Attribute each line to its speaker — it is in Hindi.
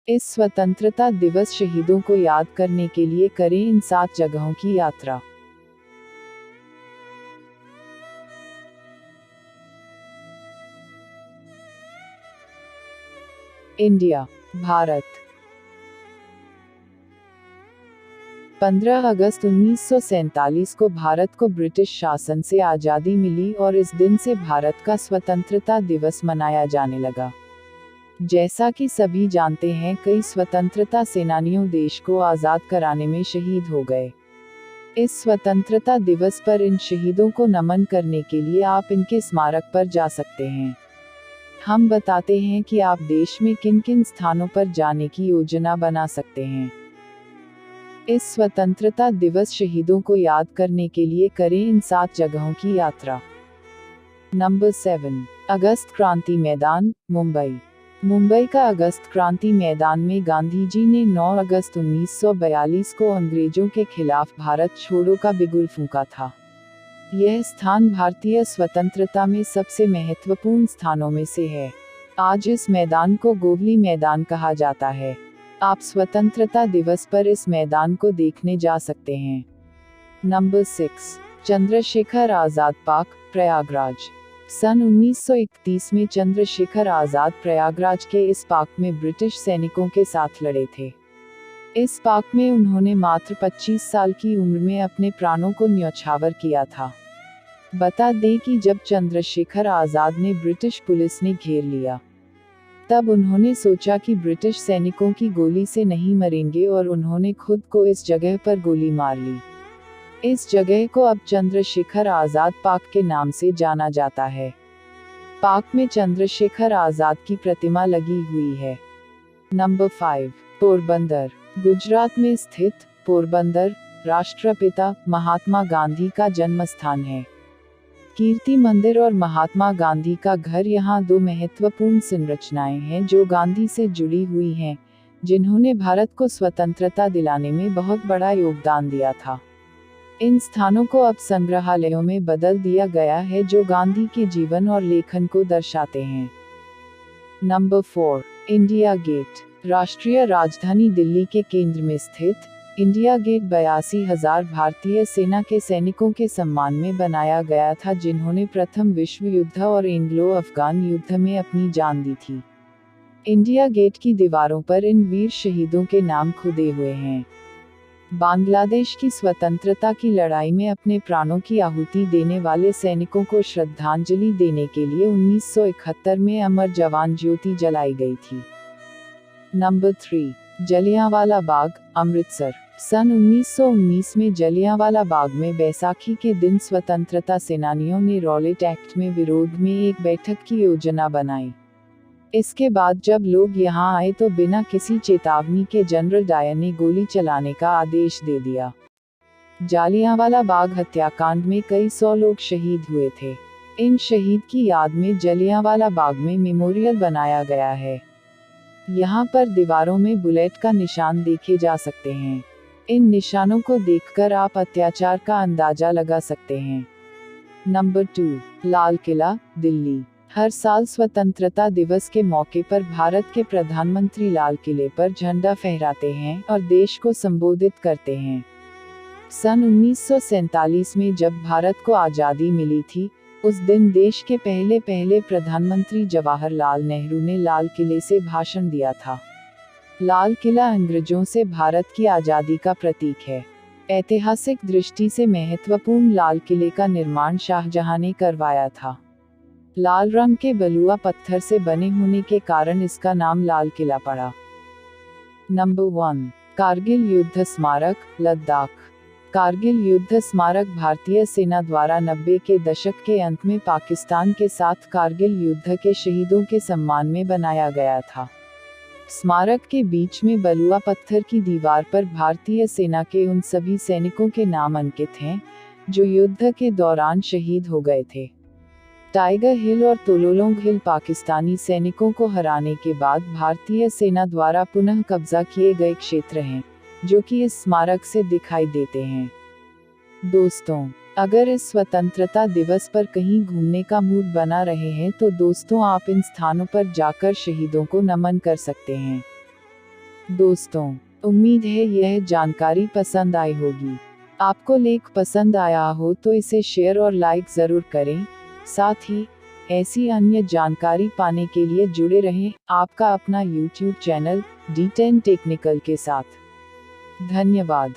Speaker 1: इस स्वतंत्रता दिवस शहीदों को याद करने के लिए करें इन 7 जगहों की यात्रा। इंडिया, भारत। 15 अगस्त 1947 को भारत को ब्रिटिश शासन से आज़ादी मिली और इस दिन से भारत का स्वतंत्रता दिवस मनाया जाने लगा। जैसा कि सभी जानते हैं, कई स्वतंत्रता सेनानियों देश को आज़ाद कराने में शहीद हो गए। इस स्वतंत्रता दिवस पर इन शहीदों को नमन करने के लिए आप इनके स्मारक पर जा सकते हैं। हम बताते हैं कि आप देश में किन किन स्थानों पर जाने की योजना बना सकते हैं। इस स्वतंत्रता दिवस शहीदों को याद करने के लिए करें इन 7 जगहों की यात्रा। नंबर 7, अगस्त क्रांति मैदान, मुंबई। मुंबई का अगस्त क्रांति मैदान में गांधी जी ने 9 अगस्त 1942 को अंग्रेजों के खिलाफ भारत छोड़ो का बिगुल फूंका था। यह स्थान भारतीय स्वतंत्रता में सबसे महत्वपूर्ण स्थानों में से है। आज इस मैदान को गोगली मैदान कहा जाता है। आप स्वतंत्रता दिवस पर इस मैदान को देखने जा सकते हैं। Number 6, Chandrashekhar Azad park, Prayagraj. सन 1931 में चंद्रशेखर आजाद प्रयागराज के इस पार्क में ब्रिटिश सैनिकों के साथ लड़े थे। इस पार्क में उन्होंने मात्र 25 साल की उम्र में अपने प्राणों को न्यौछावर किया था। बता दें कि जब चंद्रशेखर आजाद ने ब्रिटिश पुलिस ने घेर लिया, तब उन्होंने सोचा कि ब्रिटिश सैनिकों की गोली से नहीं मरेंगे और उन्होंने खुद को इस जगह पर गोली मार ली। इस जगह को अब चंद्रशेखर आजाद पार्क के नाम से जाना जाता है। पार्क में चंद्रशेखर आजाद की प्रतिमा लगी हुई है। नंबर 5, पोरबंदर। गुजरात में स्थित पोरबंदर राष्ट्रपिता महात्मा गांधी का जन्म स्थान है। कीर्ति मंदिर और महात्मा गांधी का घर यहाँ 2 महत्वपूर्ण संरचनाएं हैं जो गांधी से जुड़ी हुई हैं, जिन्होंने भारत को स्वतंत्रता दिलाने में बहुत बड़ा योगदान दिया था। इन स्थानों को अब संग्रहालयों में बदल दिया गया है जो गांधी के जीवन और लेखन को दर्शाते हैं। Number 4, India Gate. राष्ट्रीय राजधानी दिल्ली के केंद्र में स्थित इंडिया गेट 82,000 भारतीय सेना के सैनिकों के सम्मान में बनाया गया था, जिन्होंने प्रथम विश्व युद्ध और एंग्लो अफगान युद्ध में अपनी जान दी थी। इंडिया गेट की दीवारों पर इन वीर शहीदों के नाम खुदे हुए हैं। बांग्लादेश की स्वतंत्रता की लड़ाई में अपने प्राणों की आहुति देने वाले सैनिकों को श्रद्धांजलि देने के लिए 1971 में अमर जवान ज्योति जलाई गई थी। नंबर 3, जलियांवाला बाग, अमृतसर। सन 1919 में जलियांवाला बाग में बैसाखी के दिन स्वतंत्रता सेनानियों ने रॉलेट एक्ट में विरोध में एक बैठक की योजना बनाई। इसके बाद जब लोग यहाँ आए तो बिना किसी चेतावनी के जनरल डायर ने गोली चलाने का आदेश दे दिया। जालियांवाला बाग हत्याकांड में कई 100 लोग शहीद हुए थे। इन शहीद की याद में जलियांवाला बाग में मेमोरियल बनाया गया है। यहाँ पर दीवारों में बुलेट का निशान देखे जा सकते हैं। इन निशानों को देखकर आप अत्याचार का अंदाजा लगा सकते हैं। नंबर 2, लाल किला, दिल्ली। हर साल स्वतंत्रता दिवस के मौके पर भारत के प्रधानमंत्री लाल किले पर झंडा फहराते हैं और देश को संबोधित करते हैं। सन 1947 में जब भारत को आज़ादी मिली थी, उस दिन देश के पहले प्रधानमंत्री जवाहरलाल नेहरू ने लाल किले से भाषण दिया था। लाल किला अंग्रेजों से भारत की आज़ादी का प्रतीक है। ऐतिहासिक दृष्टि से महत्वपूर्ण लाल किले का निर्माण शाहजहां ने करवाया था। लाल रंग के बलुआ पत्थर से बने होने के कारण इसका नाम लाल किला पड़ा। नंबर 1, कारगिल युद्ध स्मारक, लद्दाख। कारगिल युद्ध स्मारक भारतीय सेना द्वारा 90 के दशक के अंत में पाकिस्तान के साथ कारगिल युद्ध के शहीदों के सम्मान में बनाया गया था। स्मारक के बीच में बलुआ पत्थर की दीवार पर भारतीय सेना के उन सभी सैनिकों के नाम अंकित हैं जो युद्ध के दौरान शहीद हो गए थे। टाइगर हिल और तोलोलोंग हिल पाकिस्तानी सैनिकों को हराने के बाद भारतीय सेना द्वारा पुनः कब्जा किए गए क्षेत्र हैं, जो कि इस स्मारक से दिखाई देते हैं। दोस्तों, अगर इस स्वतंत्रता दिवस पर कहीं घूमने का मूड बना रहे हैं तो दोस्तों आप इन स्थानों पर जाकर शहीदों को नमन कर सकते हैं। दोस्तों, उम्मीद है यह जानकारी पसंद आई होगी। आपको लेख पसंद आया हो तो इसे शेयर और लाइक ज़रूर करें। साथ ही ऐसी अन्य जानकारी पाने के लिए जुड़े रहें आपका अपना YouTube चैनल D10 टेक्निकल के साथ। धन्यवाद।